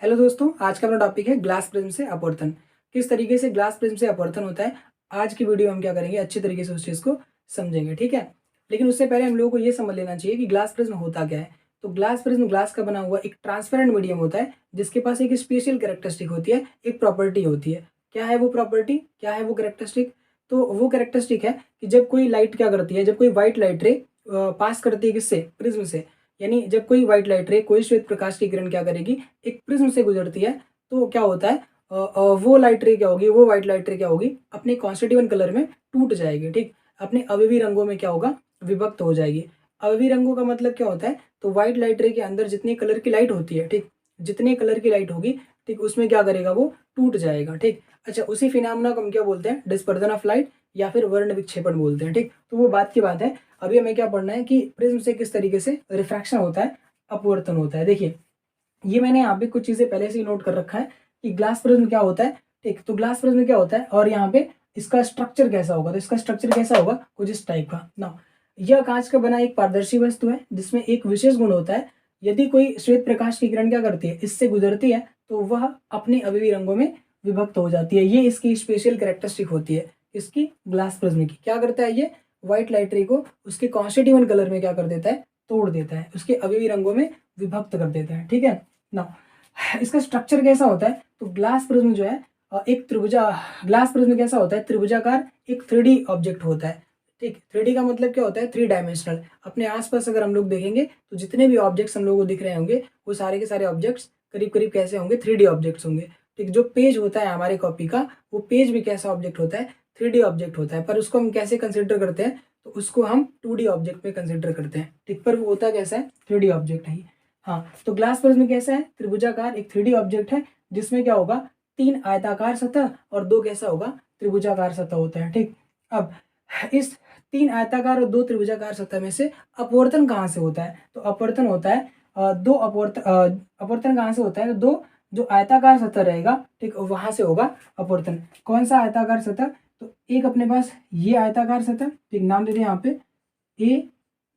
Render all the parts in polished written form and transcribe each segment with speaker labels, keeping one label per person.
Speaker 1: Hello दोस्तों, आज का अपना टॉपिक है ग्लास प्रिज्म से अपवर्तन। किस तरीके से ग्लास प्रिज्म से अपवर्तन होता है, आज की वीडियो में हम क्या करेंगे, अच्छी तरीके से उस चीज़ को समझेंगे। ठीक है, लेकिन उससे पहले हम लोगों को ये समझ लेना चाहिए कि ग्लास प्रिज्म होता क्या है। तो ग्लास प्रिज्म ग्लास का बना हुआ एक ट्रांसपेरेंट मीडियम होता है, जिसके पास एक स्पेशल कैरेक्टरिस्टिक होती है, एक प्रॉपर्टी होती है। क्या है वो प्रॉपर्टी, क्या है वो कैरेक्टरिस्टिक? तो वो कैरेक्टरिस्टिक है कि जब कोई लाइट क्या करती है, जब कोई व्हाइट लाइट रे पास करती है किससे, प्रिज्म से, यानी जब कोई व्हाइट लाइट रे, कोई श्वेत प्रकाश की किरण क्या करेगी, एक प्रिज्म से गुजरती है, तो क्या होता है, वो लाइट रे क्या होगी, वो व्हाइट लाइट रे क्या होगी, अपने कॉन्स्टिट्यूएंट कलर में टूट जाएगी। ठीक, अपने अवयवी रंगों में क्या होगा, विभक्त हो जाएगी। अवयवी रंगों का मतलब क्या होता है, तो व्हाइट लाइट रे के अंदर जितने कलर की लाइट होती है, ठीक, जितने कलर की लाइट होगी, ठीक, उसमें क्या करेगा, वो टूट जाएगा। ठीक, अच्छा, उसी फिनोमेना को हम क्या बोलते हैं, डिस्पर्जन ऑफ लाइट या फिर वर्ण विक्षेपण बोलते हैं। ठीक, तो वो बात की बात है। अभी हमें क्या पढ़ना है कि प्रिज्म से किस तरीके से रिफ्रैक्शन होता है, अपवर्तन होता है। देखिए, ये मैंने यहाँ पे कुछ चीजें पहले से ही नोट कर रखा है कि ग्लास प्रिज्म क्या होता है। ठीक, तो ग्लास प्रिज्म क्या होता है और यहाँ पे इसका स्ट्रक्चर कैसा होगा, तो इसका स्ट्रक्चर कैसा होगा, कुछ इस टाइप का ना। यह कांच का बना एक पारदर्शी वस्तु है जिसमें एक विशेष गुण होता है, यदि कोई श्वेत प्रकाश की किरण क्या करती है, इससे गुजरती है, तो वह अपने अवयवी रंगों में विभक्त हो जाती है। ये इसकी स्पेशल कैरेक्टरिस्टिक होती है, इसकी ग्लास प्रिज्म की। क्या करता है ये, व्हाइट लाइट रे को उसके कॉन्स्टिट्यूएंट कलर में क्या कर देता है, तोड़ देता है, उसके अवयवी रंगों में विभक्त कर देता है। ठीक है ना। इसका स्ट्रक्चर कैसा होता है, तो ग्लास प्रिज्म जो है एक त्रिभुजा, ग्लास प्रिज्म कैसा होता है, त्रिभुजाकार एक 3D ऑब्जेक्ट होता है। ठीक, 3D का मतलब क्या होता है, 3 डायमेंशनल। अपने आसपास अगर हम लोग देखेंगे तो जितने भी ऑब्जेक्ट्स हम लोगों को दिख रहे होंगे, वो सारे के सारे ऑब्जेक्ट्स करीब करीब कैसे होंगे, 3D ऑब्जेक्ट्स होंगे। ठीक, जो पेज होता है हमारे कॉपी का, वो पेज भी कैसा ऑब्जेक्ट होता है, 3D ऑब्जेक्ट होता है। पर उसको हम कैसे कंसिडर करते हैं, तो उसको हम 2D ऑब्जेक्ट में कंसिडर करते हैं। ठीक, पर वो होता कैसा है, 3D ऑब्जेक्ट है। हाँ, तो ग्लास प्रिज्म कैसा है, त्रिभुजाकार एक 3D ऑब्जेक्ट है, जिसमें क्या होगा, 3 आयताकार सतह और 2 कैसा होगा, त्रिभुजाकार सतह होता है। ठीक, अब इस 3 आयताकार और 2 त्रिभुजाकार सतह में से अपवर्तन कहाँ से होता है, तो अपवर्तन होता है अपवर्तन कहाँ से होता है, तो 2 जो आयताकार सतह रहेगा, ठीक, वहां से होगा अपवर्तन। कौन सा आयताकार सतह, तो एक अपने पास ये आयताकार सतह, ठीक, नाम दे दें यहाँ पे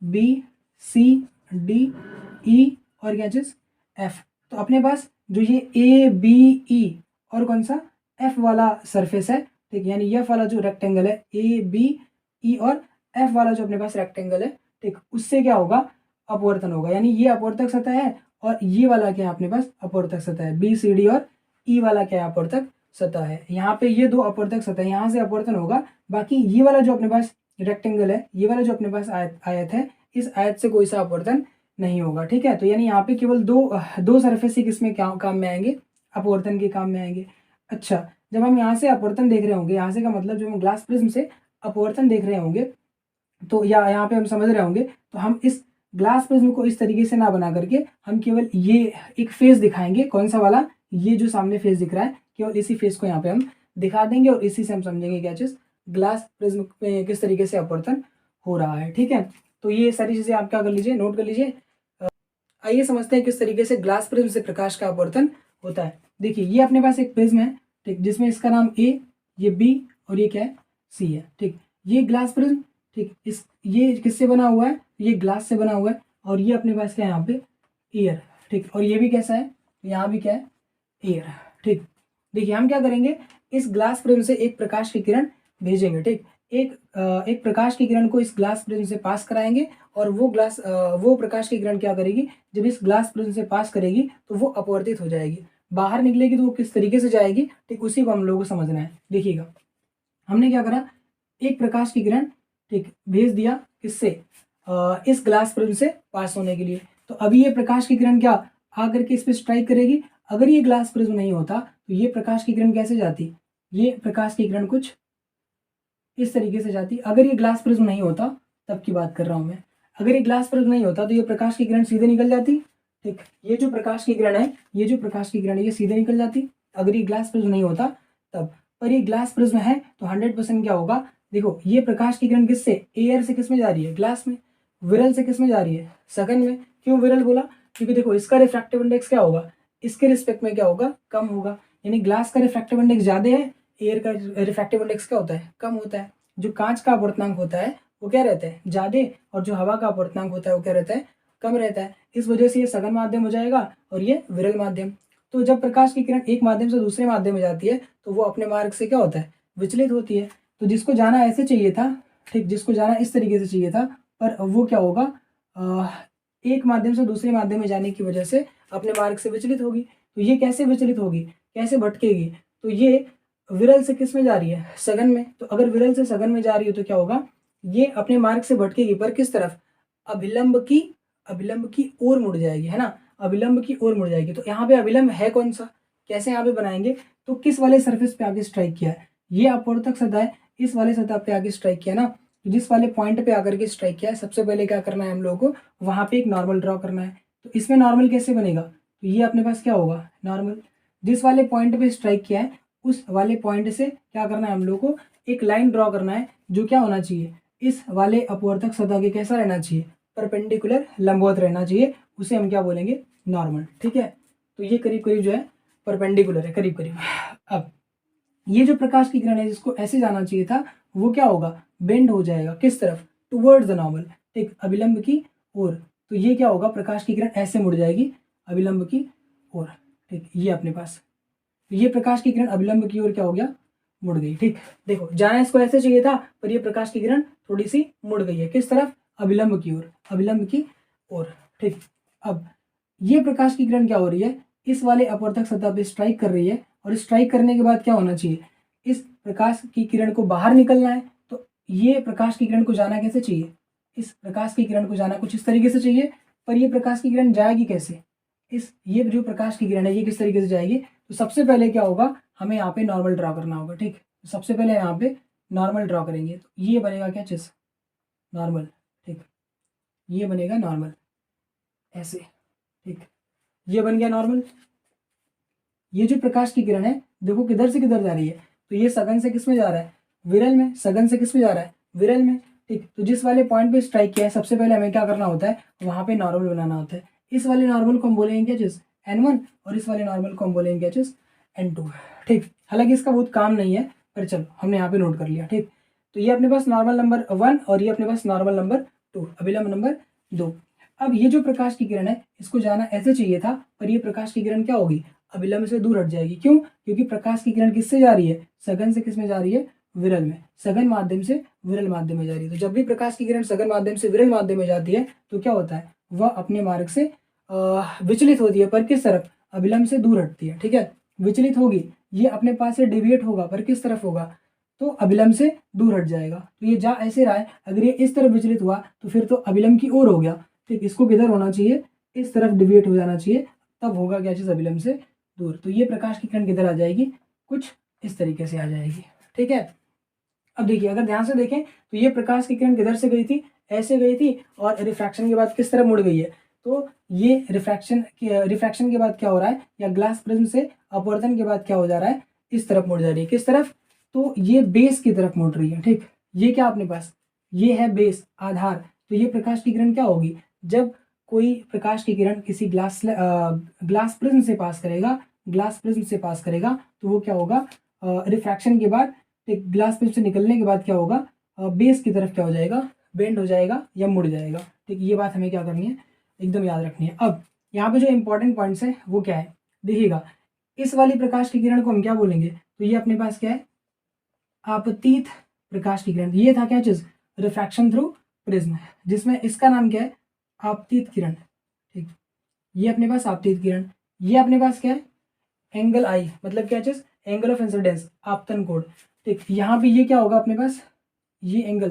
Speaker 1: ABCDE और क्या चीज, एफ। तो अपने पास जो ये ABE और कौन सा, एफ वाला सरफेस है, ठीक, यानी एफ वाला जो रेक्टेंगल है, ABE और एफ वाला जो अपने पास रेक्टेंगल है, ठीक, उससे क्या होगा, अपवर्तन होगा। यानी ये अपवर्तक सतह है और ये वाला क्या है अपने पास, अपवर्तक सतह है। BCD और E वाला क्या है, अपवर्तक सतह है। यहाँ पे ये 2 अपवर्तक सतह, यहाँ से अपवर्तन होगा। बाकी ये वाला जो अपने पास रेक्टेंगल है, ये वाला जो अपने पास आयत है, इस आयत से कोई सा अपवर्तन नहीं होगा। ठीक है, तो यानी यहाँ पे केवल दो सरफेस ही किसमें काम में आएंगे, अपवर्तन के काम में आएंगे। अच्छा, जब हम यहाँ से अपवर्तन देख रहे होंगे, यहाँ से का मतलब जब हम ग्लास प्रिज्म से अपवर्तन देख रहे होंगे, तो या यहाँ पे हम समझ रहे होंगे, तो हम इस ग्लास प्रिज्म को इस तरीके से ना बना करके हम केवल ये एक फेस दिखाएंगे। कौन सा वाला, ये जो सामने फेस दिख रहा है, केवल इसी फेस को यहाँ पे हम दिखा देंगे और इसी से हम समझेंगे क्या चीज, ग्लास प्रिज्म में किस तरीके से अपवर्तन हो रहा है। ठीक है, तो ये सारी चीजें आप क्या कर लीजिए, नोट कर लीजिए। आइए समझते हैं किस तरीके से ग्लास प्रिज्म से प्रकाश का अपवर्तन होता है। देखिए, ये अपने पास एक प्रिज्म है, ठीक, जिसमें इसका नाम A, ये B और ये क्या है, C है। ठीक, ये ग्लास प्रिज्म, ठीक, इस ये किससे बना हुआ है, ये ग्लास से बना हुआ है। और ये अपने पास क्या है यहाँ पे, एयर। ठीक, और ये भी कैसा है, यहाँ भी क्या है, एयर। ठीक, देखिए हम क्या करेंगे, इस ग्लास प्रिज्म से एक प्रकाश की किरण भेजेंगे। ठीक, एक प्रकाश की किरण को इस ग्लास प्रिज्म से पास कराएंगे और वो प्रकाश की किरण क्या करेगी, जब इस ग्लास प्रिज्म से पास करेगी तो वो अपवर्तित हो जाएगी, बाहर निकलेगी तो वो किस तरीके से जाएगी, ठीक, उसी को हम लोगों को समझना है। देखिएगा, हमने क्या करा, एक प्रकाश की किरण, ठीक, भेज दिया किससे, इस ग्लास प्रिज्म से पास होने के लिए। तो अभी ये प्रकाश की किरण क्या आकर के इस पर स्ट्राइक करेगी। अगर ये ग्लास प्रिज्म नहीं होता तो ये प्रकाश की किरण कैसे जाती, ये प्रकाश की किरण कुछ इस तरीके से जाती। अगर ये ग्लास प्रिज्म नहीं होता, तब की बात कर रहा हूं मैं, अगर ये ग्लास प्रिज्म नहीं होता तो ये प्रकाश की किरण सीधे निकल जाती। ठीक, ये जो प्रकाश की किरण है, ये जो प्रकाश की किरण है, ये सीधे निकल जाती अगर ये ग्लास प्रिज्म नहीं होता तब। पर ये ग्लास प्रिज्म है तो 100% क्या होगा, देखो ये प्रकाश की किरण किससे, एयर से किस में जा रही है, ग्लास में। विरल से किस में जा रही है, सघन में। क्यों विरल बोला, क्योंकि देखो इसका रिफ्रैक्टिव इंडेक्स क्या होगा, इसके रिस्पेक्ट में क्या होगा, कम होगा। यानी ग्लास का रिफ्रैक्टिव इंडेक्स ज्यादा है, एयर का रिफ्रैक्टिव इंडेक्स क्या होता है, कम होता है। जो कांच का अपवर्तनांक होता है वो क्या रहता है, ज्यादा, और जो हवा का अपवर्तनांक होता है वो क्या रहता है, कम रहता है। इस वजह से ये सघन माध्यम हो जाएगा और ये विरल माध्यम। तो जब प्रकाश की किरण एक माध्यम से दूसरे माध्यम में जाती है तो वो अपने मार्ग से क्या होता है, विचलित होती है। तो जिसको जाना ऐसे चाहिए था, ठीक, जिसको जाना इस तरीके से चाहिए था, पर वो क्या होगा, एक माध्यम से दूसरे माध्यम में जाने की वजह से अपने मार्ग से विचलित होगी। तो ये कैसे विचलित होगी, कैसे भटकेगी, तो ये विरल से किस में जा रही है, सघन में। तो अगर विरल से सघन में जा रही है तो क्या होगा, ये अपने मार्ग से भटकेगी, पर किस तरफ, अभिलंब की ओर मुड़ जाएगी, है ना, अभिलंब की ओर मुड़ जाएगी। तो यहाँ पे अभिलंब है कौन सा, कैसे यहाँ पे बनाएंगे, तो किस वाले सरफेस पे आगे स्ट्राइक किया है, ये अपवर्तक सतह है, इस वाले सतह पे आगे स्ट्राइक किया ना, तो जिस वाले पॉइंट पे आकर के स्ट्राइक किया है, सबसे पहले क्या करना है हम लोगों को, वहां पे एक नॉर्मल ड्रॉ करना है। तो इसमें नॉर्मल कैसे बनेगा, तो ये अपने पास क्या होगा, नॉर्मल, जिस वाले पॉइंट पे स्ट्राइक किया है उस वाले पॉइंट से क्या करना है हम लोग को, एक लाइन ड्रॉ करना है, जो क्या होना चाहिए, इस वाले अपवर्तक सतह के कैसा रहना चाहिए, परपेंडिकुलर, लंबवत रहना चाहिए, उसे हम क्या बोलेंगे, नॉर्मल। ठीक है, तो ये करीब करीब जो है परपेंडिकुलर है, करीब करीब। अब ये जो प्रकाश की किरण है जिसको ऐसे जाना चाहिए था, वो क्या होगा, बेंड हो जाएगा, किस तरफ, टुवर्ड्स द नॉर्मल, ठीक, अभिलंब की ओर। तो ये क्या होगा, प्रकाश की किरण ऐसे मुड़ जाएगी अभिलंब की ओर, ठीक, ये अपने पास, ये प्रकाश की किरण अभिलंब की ओर क्या हो गया, मुड़ गई। ठीक, देखो जाना इसको ऐसे चाहिए था, पर ये प्रकाश की किरण थोड़ी सी मुड़ गई है, किस तरफ, अभिलंब की ओर, अभिलंब की ओर। ठीक, अब ये प्रकाश की किरण क्या हो रही है, इस वाले अपवर्तक सतह पे स्ट्राइक कर रही है, और स्ट्राइक करने के बाद क्या होना चाहिए, इस प्रकाश की किरण को बाहर निकलना है। तो ये प्रकाश की किरण को जाना कैसे चाहिए, इस प्रकाश की किरण को जाना कुछ इस तरीके से चाहिए, पर ये प्रकाश की किरण जाएगी कैसे, ये जो प्रकाश की किरण है ये किस तरीके से जाएगी। तो सबसे पहले क्या होगा, हमें यहाँ पे नॉर्मल ड्रॉ करना होगा। ठीक, तो सबसे पहले यहाँ पे नॉर्मल ड्रॉ करेंगे, तो ये बनेगा क्या चीज़, नॉर्मल। ठीक, ये बनेगा नॉर्मल ऐसे। ठीक, ये बन गया नॉर्मल। ये जो प्रकाश की किरण है देखो किधर से किधर जा रही है, तो ये सघन से किस में जा रहा है, विरल में, सघन से किस में जा रहा है, विरल में। ठीक, तो जिस वाले पॉइंट पे स्ट्राइक किया है सबसे पहले हमें क्या करना होता है, वहां पे नॉर्मल बनाना होता है। इस वाले नॉर्मल को हम बोलेंगे क्या चीज, N1, और इस वाले नॉर्मल को हम बोलेंगे क्या चीज, N2। ठीक, हालांकि इसका बहुत काम नहीं है, पर चलो हमने यहाँ पे नोट कर लिया। ठीक, तो ये अपने पास नॉर्मल नंबर 1 और ये अपने पास नॉर्मल नंबर 2, अभिलंब नंबर 2। अब ये जो प्रकाश की किरण है इसको जाना ऐसे चाहिए था, पर ये प्रकाश की किरण क्या होगी, अभिलंब से दूर हट जाएगी। क्यों, क्योंकि प्रकाश की किरण किससे जा रही है, सघन से किस में जा रही है, विरल में, सघन माध्यम से विरल माध्यम में जा रही है। तो जब भी प्रकाश की किरण सघन माध्यम से विरल माध्यम में जाती है तो क्या होता है, वह अपने मार्ग से विचलित होती है, पर किस तरफ, अभिलंब से दूर हटती है। ठीक है, विचलित होगी, ये अपने पास से डेविएट होगा, पर किस तरफ होगा, तो अभिलंब से दूर हट जाएगा। तो ये जा ऐसे रहा है, अगर ये इस तरफ विचलित हुआ तो फिर तो अभिलंब की ओर हो गया। ठीक, इसको किधर होना चाहिए, इस तरफ डिविएट हो जाना चाहिए, तब होगा क्या चीज़, अभिलंब से दूर। तो ये प्रकाश की किरण किधर आ जाएगी, कुछ इस तरीके से आ जाएगी। ठीक है, अब देखिए अगर ध्यान से देखें तो ये प्रकाश की किरण किधर से गई थी, ऐसे गई थी, और रिफ्रैक्शन के बाद किस तरफ मुड़ गई है। तो ये रिफ्रैक्शन के बाद क्या हो रहा है, या ग्लास प्रिज्म से अपवर्तन के बाद क्या हो जा रहा है, इस तरफ मुड़ जा रही है, किस तरफ, तो ये बेस की तरफ मुड़ रही है। ठीक, ये क्या अपने पास, ये है बेस, आधार। तो ये प्रकाश की किरण क्या होगी, जब कोई प्रकाश की किरण किसी ग्लास प्रिज्म से पास करेगा, ग्लास प्रिज्म से पास करेगा, तो वो क्या होगा, रिफ्रैक्शन के बाद, एक ग्लास प्रिज्म से निकलने के बाद क्या होगा, बेस की तरफ क्या हो जाएगा, बेंड हो जाएगा या मुड़ जाएगा। ठीक, ये बात हमें क्या करनी है, एकदम याद रखनी है। अब यहाँ पे जो इंपॉर्टेंट पॉइंट्स है वो क्या है, देखिएगा, इस वाली प्रकाश की किरण को हम क्या बोलेंगे, तो ये अपने पास क्या है, आपतित प्रकाश की किरण। ये था क्या चीज, रिफ्रैक्शन थ्रू प्रिज्म, जिसमें इसका नाम क्या है, आपतित किरण। ठीक, ये अपने पास आपतित किरण, ये अपने पास क्या है, एंगल आई, मतलब क्या चीज, एंगल ऑफ इंसिडेंस, आपतन कोण। ठीक, यहाँ पे ये क्या होगा अपने पास, ये एंगल।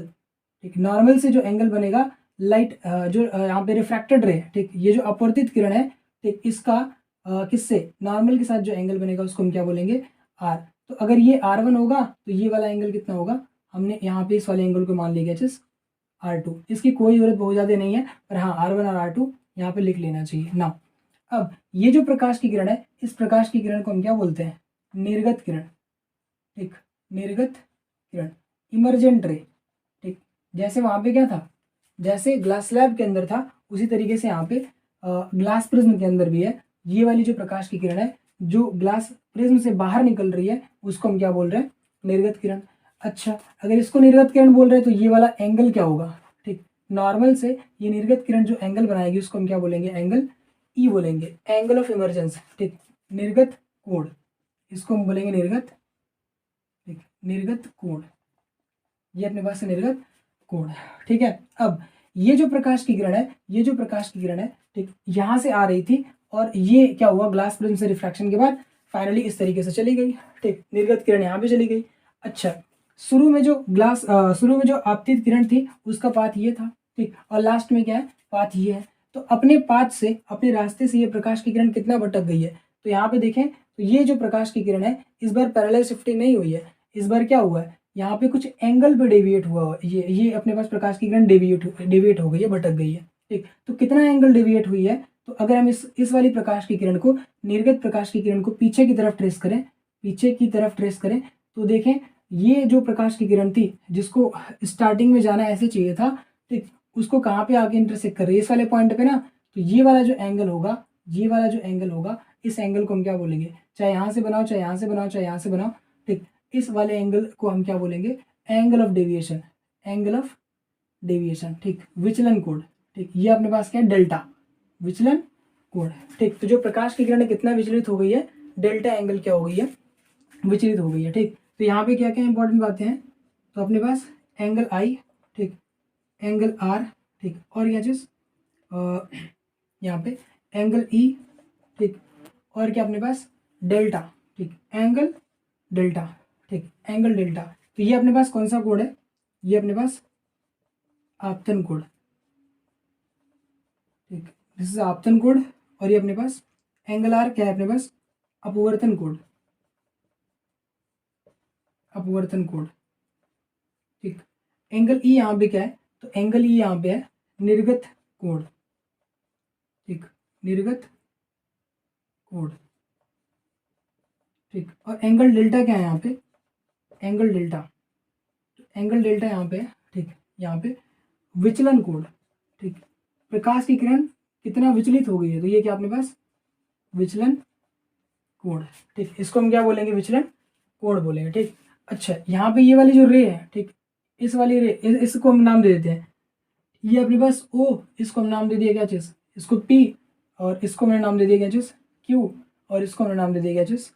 Speaker 1: ठीक, नॉर्मल से जो एंगल बनेगा, लाइट जो यहाँ पे रिफ्रैक्टेड रे, ठीक, ये जो अपवर्तित किरण है, ठीक, इसका किससे, नॉर्मल के साथ जो एंगल बनेगा उसको हम क्या बोलेंगे, आर। तो अगर ये R1 होगा तो ये वाला एंगल कितना होगा, हमने यहाँ पे इस वाले एंगल को मान लिया चीज R2। इसकी कोई जरूरत बहुत ज़्यादा नहीं है, पर हाँ R1 और R2 यहाँ पे लिख लेना चाहिए ना। अब ये जो प्रकाश की किरण है, इस प्रकाश की किरण को हम क्या बोलते हैं, निर्गत किरण। ठीक, निर्गत किरण, इमरजेंट रे। ठीक, जैसे वहाँ पे क्या था, जैसे ग्लास स्लैब के अंदर था, उसी तरीके से यहाँ पे ग्लास प्रिज्म के अंदर भी है। ये वाली जो प्रकाश की किरण है जो ग्लास प्रिज्म से बाहर निकल रही है, उसको हम क्या बोल रहे हैं, निर्गत किरण। अच्छा, अगर इसको निर्गत किरण बोल रहे हैं तो ये वाला एंगल क्या होगा, ठीक, नॉर्मल से ये निर्गत किरण जो एंगल बनाएगी उसको हम क्या बोलेंगे, एंगल ई बोलेंगे, एंगल ऑफ इमरजेंस। ठीक, निर्गत कोण, इसको हम बोलेंगे निर्गत, ठीक, निर्गत कोण, ये अपने पास है निर्गत कोण। ठीक है, अब ये जो प्रकाश की किरण है, ये जो प्रकाश की किरण है, ठीक, यहाँ से आ रही थी और ये क्या हुआ, ग्लास प्रिज्म से रिफ्रैक्शन के बाद फाइनली इस तरीके से चली गई। ठीक, निर्गत किरण यहाँ पे चली गई। अच्छा, शुरू में जो आपतित किरण थी उसका पाथ ये था, ठीक, और लास्ट में क्या है, पाथ ये है। तो अपने पाथ से, अपने रास्ते से ये प्रकाश की किरण कितना भटक गई है, तो यहाँ पे देखें तो ये जो प्रकाश की किरण है इस बार पैरेलल शिफ्टिंग नहीं हुई है, इस बार क्या हुआ है, यहाँ पे कुछ एंगल पे डेविएट हुआ है, ये अपने पास प्रकाश की किरण डेविएट हो गई है, भटक गई है। ठीक, तो कितना एंगल डेविएट हुई है, तो अगर हम इस वाली प्रकाश की किरण को, निर्गत प्रकाश की किरण को पीछे की तरफ ट्रेस करें, पीछे की तरफ ट्रेस करें, तो देखें ये जो प्रकाश की किरण थी जिसको स्टार्टिंग में जाना ऐसे चाहिए था, ठीक, उसको कहाँ पे आके इंटरसेक्ट कर रही है, इस वाले पॉइंट पे ना। तो ये वाला जो एंगल होगा, ये वाला जो एंगल होगा, इस एंगल को हम क्या बोलेंगे, चाहे यहाँ से बनाओ, चाहे यहाँ से बनाओ, चाहे यहाँ से बनाओ, ठीक, इस वाले एंगल को हम क्या बोलेंगे, angle of deviation, angle of deviation, ठीक, विचलन कोण। ठीक, ये अपने पास क्या है, डेल्टा, विचलन कोण। ठीक, तो जो प्रकाश की किरण कितना विचलित हो गई है, डेल्टा एंगल क्या हो गई है, विचलित हो गई है। ठीक, तो यहाँ पे क्या क्या इंपॉर्टेंट बातें हैं, तो अपने पास एंगल आई, ठीक, एंगल आर, ठीक, और क्या चीज़ यहाँ पे एंगल ई, ठीक, और क्या अपने पास डेल्टा, ठीक, एंगल डेल्टा, ठीक, एंगल डेल्टा। तो ये अपने पास कौन सा कोड है, ये अपने पास आपतन कोड, ठीक, दिस इज आपतन कोड। और ये अपने पास एंगल आर क्या है, अपने पास अपवर्तन कोड, अपवर्तन कोड। ठीक, एंगल ई यहाँ पे क्या है, तो एंगल ई यहाँ पे है निर्गत कोण, ठीक, निर्गत कोण। ठीक, और एंगल डेल्टा क्या है यहाँ पे, एंगल डेल्टा, एंगल डेल्टा यहाँ पे है, ठीक, यहाँ पे विचलन कोण। ठीक, प्रकाश की किरण कितना विचलित हो गई है, तो ये क्या अपने पास विचलन कोण। ठीक, इसको हम क्या बोलेंगे, विचलन कोण बोलेंगे। ठीक, अच्छा, यहाँ पे ये वाली जो रे है, ठीक, इस वाली रे, इसको हम नाम दे देते हैं, ये अपने पास ओ, इसको हम नाम दे दिया क्या चीज़, इसको पी, और इसको मैंने नाम दे दिया क्या चीज़, क्यू, और इसको मैंने नाम दे दिया क्या चीज़,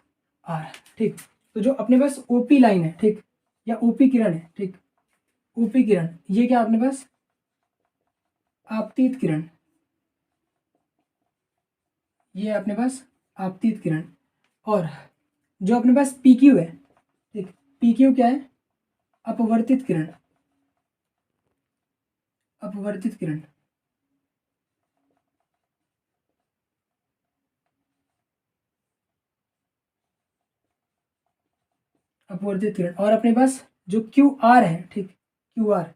Speaker 1: आर। ठीक, तो जो अपने पास ओपी लाइन है, ठीक, या ओपी किरण है, ठीक, ओपी किरण, ये क्या अपने पास आपतित किरण, ये अपने पास आपतित किरण। और जो अपने पास पी क्यू है, ठीक, पी क्यू क्या है, अपवर्तित किरण, अपवर्तित किरण। अपवर्तित किरण। और अपने पास जो क्यू आर है, ठीक, क्यू आर,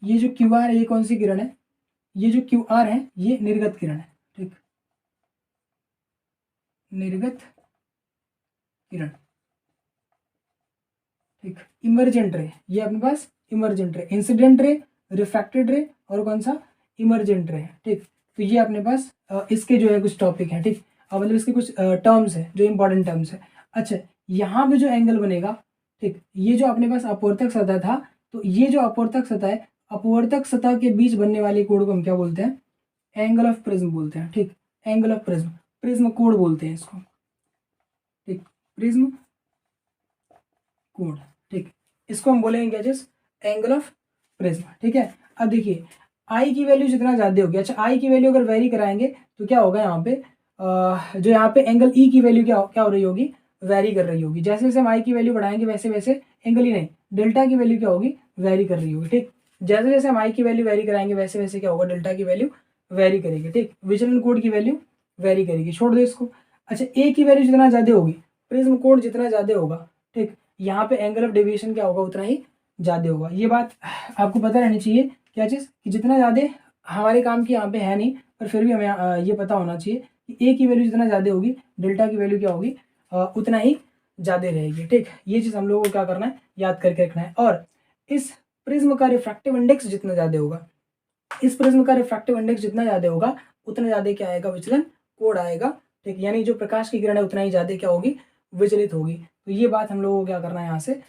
Speaker 1: ये जो क्यू आर है ये कौन सी किरण है, ये जो क्यू आर है ये निर्गत किरण है, ठीक, निर्गत किरण। ठीक, इमर्जेंट रे, ये अपने पास emergent ray, incident ray, refracted ray, और कौन सा इमर्जेंट रे है। ठीक, तो ये अपने पास इसके जो है कुछ टॉपिक है, ठीक, मतलब इसके कुछ टर्म्स है जो इंपॉर्टेंट टर्म्स है। अच्छा, यहाँ पे जो एंगल बनेगा, ठीक, ये जो अपने पास अपवर्तक सतह था, तो ये जो अपवर्तक सतह है, अपवर्तक सतह के बीच बनने वाले कोण को हम क्या बोलते हैं, एंगल ऑफ प्रिज्म बोलते हैं। ठीक, एंगल ऑफ प्रिज्म, प्रिज्म कोण बोलते हैं इसको, ठीक, प्रिज्म कोण। ठीक, इसको हम बोलेंगे क्या चीज, एंगल ऑफ प्रिज्म। ठीक है, अब देखिए आई की वैल्यू जितना ज्यादा होगी, अच्छा आई की वैल्यू अगर वेरी कराएंगे तो क्या होगा, यहाँ पे जो यहाँ पे एंगल ई की वैल्यू क्या हो रही होगी, वेरी कर रही होगी। जैसे जैसे हम आई की वैल्यू बढ़ाएंगे वैसे वैसे एंगल ही नहीं, डेल्टा की वैल्यू क्या होगी, वेरी कर रही होगी। ठीक, जैसे जैसे हम आई की वैल्यू वेरी कराएंगे वैसे वैसे क्या होगा, डेल्टा की वैल्यू वेरी करेगी। ठीक, विचलन कोण की वैल्यू वेरी करेगी, छोड़ दो इसको। अच्छा, ए की वैल्यू जितना ज्यादा होगी, प्रिज्म कोण जितना ज्यादा होगा, ठीक, यहाँ पे एंगल ऑफ डेविएशन क्या होगा, उतना ही ज्यादा होगा। ये बात आपको पता रहनी चाहिए, क्या चीज़, कि जितना ज़्यादा हमारे काम की यहाँ पे है नहीं, पर फिर भी हमें ये पता होना चाहिए कि ए की वैल्यू जितना ज़्यादा होगी, डेल्टा की वैल्यू क्या होगी, उतना ही ज़्यादा रहेगी। ठीक, ये चीज़ हम लोगों को क्या करना है, याद करके रखना है। और इस प्रिज्म का रिफ्रैक्टिव इंडेक्स जितना ज़्यादा होगा, इस प्रिज्म का रिफ्रैक्टिव इंडेक्स जितना ज़्यादा होगा, उतना ज़्यादा क्या आएगा, विचलन कोण आएगा। ठीक, यानी जो प्रकाश की किरण है उतना ही ज़्यादा क्या होगी, विचलित होगी। तो ये बात हम लोगों को क्या करना है, यहाँ से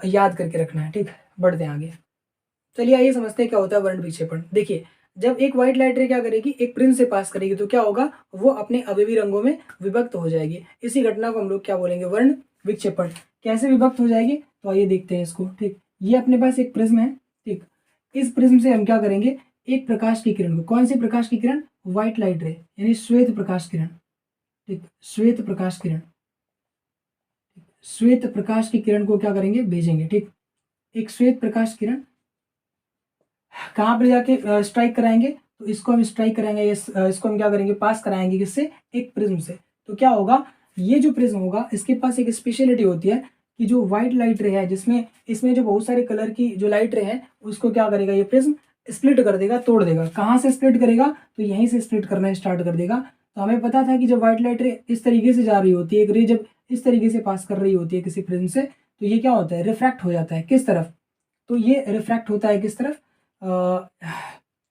Speaker 1: याद करके रखना है। ठीक, बढ़ते हैं आगे। चलिए आइए समझते हैं क्या होता है वर्ण विक्षेपण। देखिए, जब एक व्हाइट लाइट रे क्या करेगी, एक प्रिज्म से पास करेगी तो क्या होगा, वो अपने अवयवी रंगों में विभक्त हो जाएगी। इसी घटना को हम लोग क्या बोलेंगे, वर्ण विक्षेपण। कैसे विभक्त हो जाएगी, तो आइए देखते हैं इसको। ठीक, ये अपने पास एक प्रिज्म है। ठीक, इस प्रिज्म से हम क्या करेंगे, एक प्रकाश की किरण को, कौन सी प्रकाश की किरण, व्हाइट लाइट रे यानी श्वेत प्रकाश किरण। ठीक, श्वेत प्रकाश किरण, श्वेत प्रकाश की किरण को क्या करेंगे, भेजेंगे। ठीक, एक श्वेत प्रकाश किरण कहाँ पर जाके स्ट्राइक कराएंगे, तो इसको हम स्ट्राइक कराएंगे, इसको हम क्या करेंगे, पास कराएंगे, किससे, एक प्रिज्म से। तो क्या होगा, ये जो प्रिज्म होगा इसके पास एक स्पेशलिटी होती है कि जो व्हाइट लाइट रे है, जिसमें इसमें जो बहुत सारे कलर की जो लाइट रे है, उसको क्या करेगा, ये प्रिज्म स्प्लिट कर देगा, तोड़ देगा। कहाँ से स्प्लिट करेगा, तो यहीं से स्प्लिट करना स्टार्ट कर देगा। तो हमें पता था कि जब व्हाइट लाइट रे इस तरीके से जा रही होती है, एक रे जब इस तरीके से पास कर रही होती है किसी प्रिज्म से, तो ये क्या होता है, रिफ्रैक्ट हो जाता है, किस तरफ, तो ये रिफ्रैक्ट होता है किस तरफ,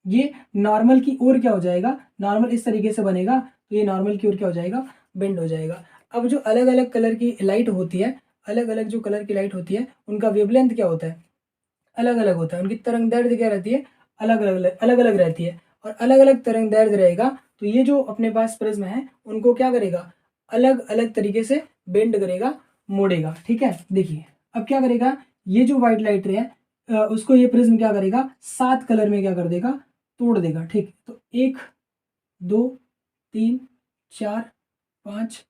Speaker 1: ये नॉर्मल की ओर क्या हो जाएगा, नॉर्मल इस तरीके से बनेगा, तो ये नॉर्मल की ओर क्या हो जाएगा, बेंड हो जाएगा। अब जो अलग अलग कलर की लाइट होती है, अलग अलग जो कलर की लाइट होती है, उनका वेवलेंथ क्या होता है, अलग अलग होता है। उनकी तरंग दैर्ध्य क्या रहती है, अलग अलग रहती है। और अलग अलग तरंग दैर्ध्य रहेगा, तो ये जो अपने पास प्रिज्म है, उनको क्या करेगा, अलग अलग तरीके से बेंड करेगा, मोड़ेगा। ठीक है, देखिए अब क्या करेगा, ये जो व्हाइट लाइट रे है, उसको ये प्रिज्म क्या करेगा, 7 कलर में क्या कर देगा, तोड़ देगा। ठीक, तो 1 2 3 4 5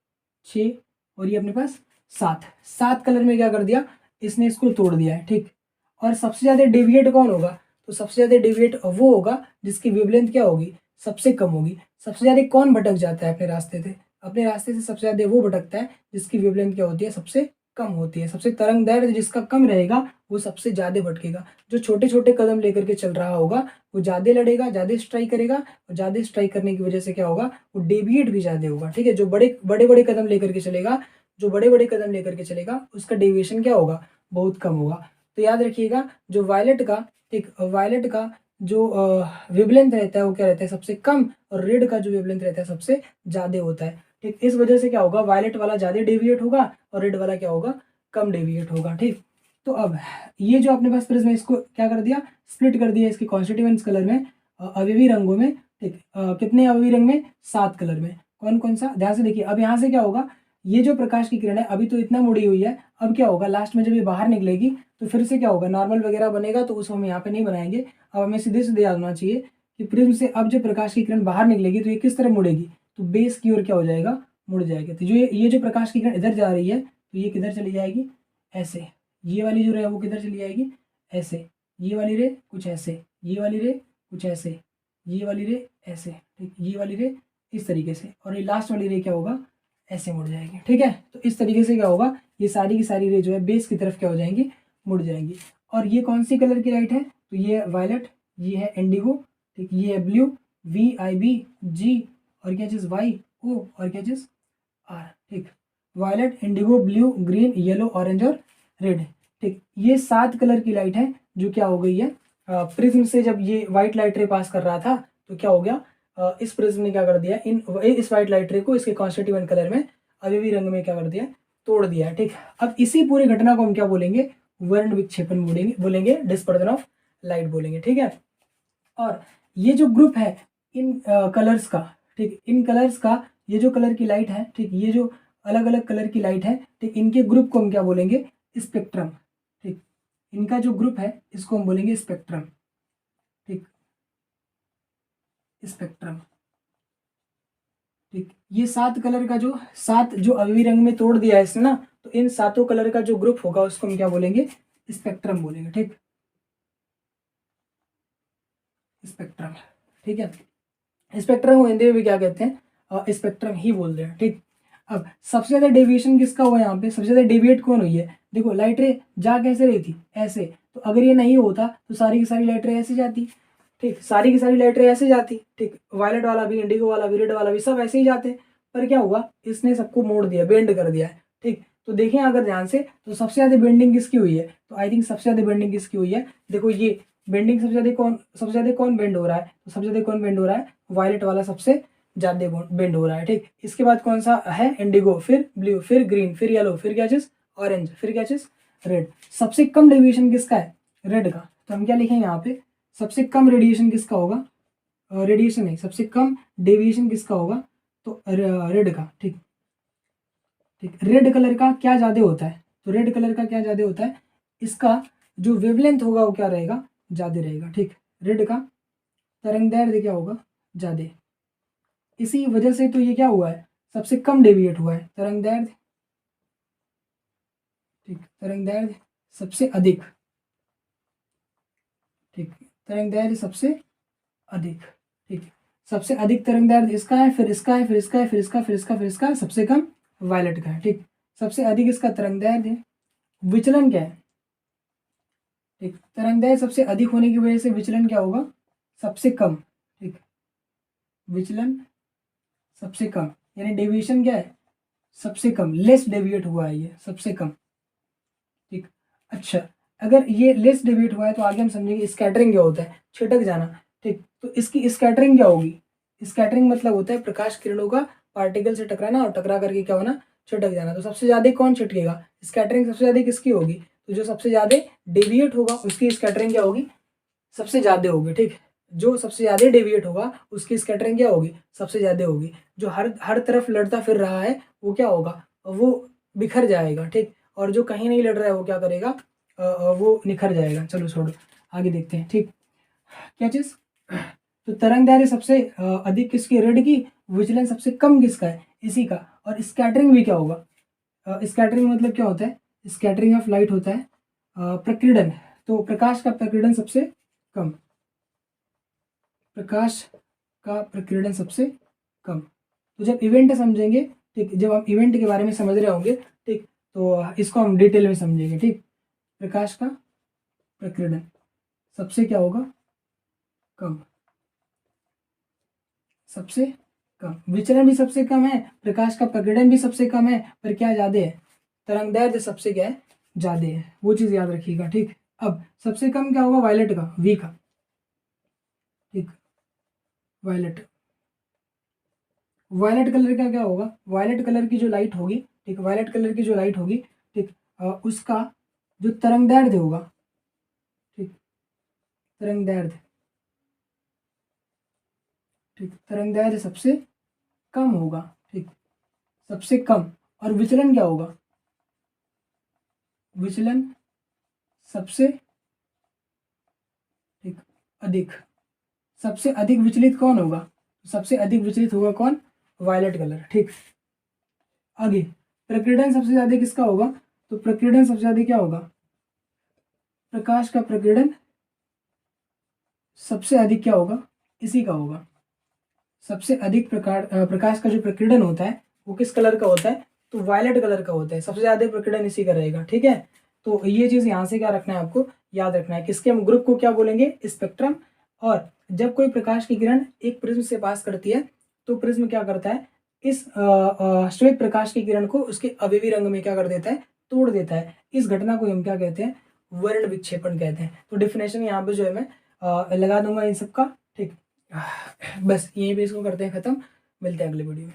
Speaker 1: 6 और ये अपने पास 7 कलर में क्या कर दिया, इसने इसको तोड़ दिया है। ठीक, और सबसे ज़्यादा डेविएट कौन होगा, तो सबसे ज़्यादा डेविएट वो होगा जिसकी वेवलेंथ क्या होगी, सबसे कम होगी। सबसे ज़्यादा कौन भटक जाता है अपने रास्ते से, अपने रास्ते से सबसे ज़्यादा वो भटकता है जिसकी वेवलेंथ क्या होती है, सबसे कम होती है। सबसे तरंग दैर्ध्य जिसका कम रहेगा, वो सबसे ज़्यादा भटकेगा। जो छोटे छोटे कदम लेकर के चल रहा होगा, वो ज़्यादा लड़ेगा, ज़्यादा स्ट्राइक करेगा, और ज़्यादा स्ट्राइक करने की वजह से क्या होगा, वो डेविएट भी ज़्यादा होगा। ठीक है, जो बड़े बड़े बड़े कदम लेकर के चलेगा, जो बड़े बड़े कदम लेकर के चलेगा, उसका डेविएशन क्या होगा, बहुत कम होगा। तो याद रखिएगा, जो वायलेट का, ठीक, वायलेट का जो वेवलेंथ रहता है वो क्या रहता है, सबसे कम, और रेड का जो वेवलेंथ रहता है सबसे ज़्यादा होता है। ठीक, इस वजह से क्या होगा, वायलेट वाला ज़्यादा डेविएट होगा और रेड वाला क्या होगा, कम डेविएट होगा। ठीक, तो अब ये जो अपने पास प्रिज्म है, इसको क्या कर दिया, स्प्लिट कर दिया इसके कॉन्स्टिट्यूएंट्स कलर में, अवयवी रंगों में। ठीक, कितने अवयवी रंग में, 7 कलर में। कौन कौन सा, ध्यान से देखिए। अब यहाँ से क्या होगा, ये जो प्रकाश की किरण है अभी तो इतना मुड़ी हुई है, अब क्या होगा, लास्ट में जब ये बाहर निकलेगी तो फिर से क्या होगा, नॉर्मल वगैरह बनेगा, तो उसको हम यहाँ पे नहीं बनाएंगे। अब हमें सीधे सीधे याद होना चाहिए कि प्रिज्म से अब जब प्रकाश की किरण बाहर निकलेगी तो ये किस तरह मुड़ेगी, तो बेस की ओर क्या हो जाएगा, मुड़ जाएगा। तो जो ये जो प्रकाश की किरण इधर जा रही है, तो ये किधर चली जाएगी, ऐसे। ये वाली जो रे है वो किधर चली जाएगी, ऐसे। ये वाली रे कुछ ऐसे, ये वाली रे कुछ ऐसे, ये वाली रे ऐसे। ठीक, ये वाली रे इस तरीके से, और ये लास्ट वाली रे क्या होगा, ऐसे मुड़ जाएगी। ठीक है, तो इस तरीके से क्या होगा, ये सारी की सारी रे जो है बेस की तरफ क्या हो जाएंगी, मुड़ जाएंगी। और ये कौन सी कलर की लाइट है, तो ये वायलेट, ये है इंडिगो। ठीक, ये है ब्लू, VIB G, और क्या चीज़, YO, और क्या चीज़, R। ठीक, violet, indigo, blue, green, yellow, orange और रेड। ठीक, ये 7 कलर की लाइट है जो क्या हो गई है, प्रिज्म से जब ये व्हाइट लाइट रे पास कर रहा था तो क्या हो गया, इस प्रिज्म ने क्या कर दिया, इस व्हाइट लाइट रे को इसके कॉन्स्टिट्यूएंट कलर में, अवयवी रंग में क्या कर दिया, तोड़ दिया है। ठीक, अब इसी पूरी घटना को हम क्या बोलेंगे, वर्ण विक्षेपण बोलेंगे, डिस्पर्जन ऑफ लाइट बोलेंगे। ठीक है, और ये जो ग्रुप है इन कलर्स का, ठीक, इन कलर्स का, ये जो कलर की लाइट है, ठीक, ये जो अलग अलग कलर की लाइट है, ठीक, इनके ग्रुप को हम क्या बोलेंगे, स्पेक्ट्रम। ठीक, इनका जो ग्रुप है इसको हम बोलेंगे स्पेक्ट्रम। ठीक, स्पेक्ट्रम। ठीक, ये 7 कलर का जो 7 जो अवयवी रंग में तोड़ दिया है इसने ना, तो इन 7 कलर का जो ग्रुप होगा उसको हम क्या बोलेंगे, स्पेक्ट्रम बोलेंगे। ठीक, स्पेक्ट्रम। ठीक है, स्पेक्ट्रम को हिंदी में भी क्या कहते हैं, स्पेक्ट्रम ही बोलते हैं। ठीक, अब सबसे ज्यादा डेविएशन किसका हुआ, यहाँ पे सबसे ज्यादा डेविएट कौन हुई है, देखो लाइट रे जा कैसे रही थी, ऐसे। तो अगर ये नहीं होता तो सारी की सारी लाइट रे ऐसे जाती। ठीक, सारी की सारी लाइट रे ऐसे जाती। ठीक, वायलेट वाला भी, इंडिगो वाला भी, रेड वाला भी, सब ऐसे ही जाते। पर क्या हुआ, इसने सबको मोड़ दिया, बेंड कर दिया है। ठीक, तो देखें अगर ध्यान से, तो सबसे ज्यादा बेंडिंग किसकी हुई है, तो आई थिंक सबसे ज्यादा बेंडिंग किसकी हुई है, देखो ये बेंडिंग सबसे ज्यादा कौन बेंड हो रहा है, तो सबसे ज्यादा कौन बेंड हो रहा है, वायलेट वाला सबसे ज्यादा बेंड हो रहा है। ठीक, इसके बाद कौन सा है, इंडिगो, फिर ब्लू, फिर ग्रीन, फिर येलो, फिर क्या चीज, ऑरेंज, फिर क्या चीज, रेड। सबसे कम डेविएशन किसका है, रेड का। तो हम क्या लिखेंगे यहाँ पे, सबसे कम रेडिएशन किसका होगा, रेडिएशन नहीं, सबसे कम डेविएशन किसका होगा, तो रेड का। ठीक ठीक, रेड कलर का क्या ज़्यादा होता है, तो रेड कलर का क्या ज़्यादा होता है, इसका जो वेवलेंथ होगा वो क्या रहेगा, ज़्यादा रहेगा। ठीक, रेड का तरंगदैर्ध्य क्या होगा, ज़्यादा। इसी वजह से तो ये क्या हुआ है, सबसे कम डेविएट हुआ है तरंगदैर्ध्य। ठीक, तरंगदैर्ध्य सबसे अधिक। ठीक, तरंगदैर्ध्य सबसे अधिक। ठीक, सबसे अधिक तरंगदैर्ध्य इसका है, फिर इसका है, फिर इसका है, फिर इसका, फिर इसका, फिर इसका, सबसे कम वायलेट का है। ठीक, सबसे अधिक इसका तरंगदैर्ध्य है। विचलन क्या है, ठीक, तरंगदैर्ध्य सबसे अधिक होने की वजह से विचलन क्या होगा, सबसे कम। ठीक, विचलन सबसे कम, यानी डेविएशन क्या है, सबसे कम, लेस डेविएट हुआ है ये, सबसे कम। ठीक, अच्छा, अगर ये लेस डेविएट हुआ है तो आगे हम समझेंगे स्कैटरिंग क्या होता है, छिटक जाना। ठीक, तो इसकी स्कैटरिंग क्या होगी, स्कैटरिंग मतलब होता है प्रकाश किरणों का पार्टिकल से टकराना और टकरा करके क्या होना, छिटक जाना। तो सबसे ज्यादा कौन छिटकेगा, स्कैटरिंग सबसे ज्यादा किसकी होगी, तो जो सबसे ज्यादा डेविएट होगा उसकी स्कैटरिंग क्या होगी, सबसे ज्यादा होगी। ठीक, जो सबसे ज्यादा डेविएट होगा उसकी स्कैटरिंग क्या होगी, सबसे ज्यादा होगी। जो हर हर तरफ लड़ता फिर रहा है वो क्या होगा, वो बिखर जाएगा। ठीक, और जो कहीं नहीं लड़ रहा है वो क्या करेगा, वो निखर जाएगा। चलो छोड़ो, आगे देखते हैं। ठीक, क्या चीज, तो तरंगदैर्घ्य सबसे अधिक किसकी, रेड की, विचलन सबसे कम किसका है, इसी का। और स्कैटरिंग भी क्या होगा, स्कैटरिंग मतलब क्या होता है, स्कैटरिंग ऑफ लाइट होता है प्रकीर्णन। तो प्रकाश का प्रकीर्णन सबसे कम, प्रकाश का प्रकीर्णन सबसे कम। तो जब इवेंट समझेंगे, ठीक, जब हम इवेंट के बारे में समझ रहे होंगे, ठीक, तो इसको हम डिटेल में समझेंगे। ठीक, प्रकाश का प्रकीर्णन सबसे क्या होगा, कम, सबसे कम। विचलन भी सबसे कम है, प्रकाश का प्रकीर्णन भी सबसे कम है, पर क्या ज्यादा है, तरंगदैर्घ्य सबसे क्या है, ज्यादा है। वो चीज याद रखिएगा। ठीक, अब सबसे कम क्या होगा, वायलेट का, वी का। ठीक, वायलेट, वायलेट कलर का क्या होगा, वायलेट कलर की जो लाइट होगी, ठीक, वायलेट कलर की जो लाइट होगी, ठीक, उसका जो तरंगदैर्घ्य होगा, ठीक, तरंगदैर्घ्य, ठीक, तरंगदैर्घ्य सबसे कम होगा। ठीक, सबसे कम। और विचलन क्या होगा, विचलन सबसे, ठीक, अधिक। सबसे अधिक विचलित कौन होगा, सबसे अधिक विचलित होगा कौन, वायलेट कलर। ठीक, आगे प्रकीर्णन सबसे ज्यादा किसका होगा, तो प्रकीर्णन सबसे ज्यादा क्या होगा, प्रकाश का प्रकीर्णन सबसे अधिक क्या होगा, इसी का होगा। सबसे अधिक प्रकाश का जो प्रकीर्णन होता है वो किस कलर का होता है, तो वायलेट कलर का होता है। सबसे ज्यादा प्रकीर्णन इसी का रहेगा। ठीक है, तो ये चीज यहाँ से क्या रखना है, आपको याद रखना है। किसके हम ग्रुप को क्या बोलेंगे, स्पेक्ट्रम। और जब कोई प्रकाश की किरण एक प्रिज्म से पास करती है तो प्रिज्म क्या करता है, इस श्वेत प्रकाश की किरण को उसके अवयवी रंग में क्या कर देता है, तोड़ देता है। इस घटना को हम क्या कहते हैं, वर्ण विक्षेपण कहते हैं। तो डिफिनेशन यहाँ पे जो है मैं लगा दूंगा इन सबका। ठीक, बस यहीं पे इसको करते हैं खत्म, मिलते हैं अगले वीडियो में।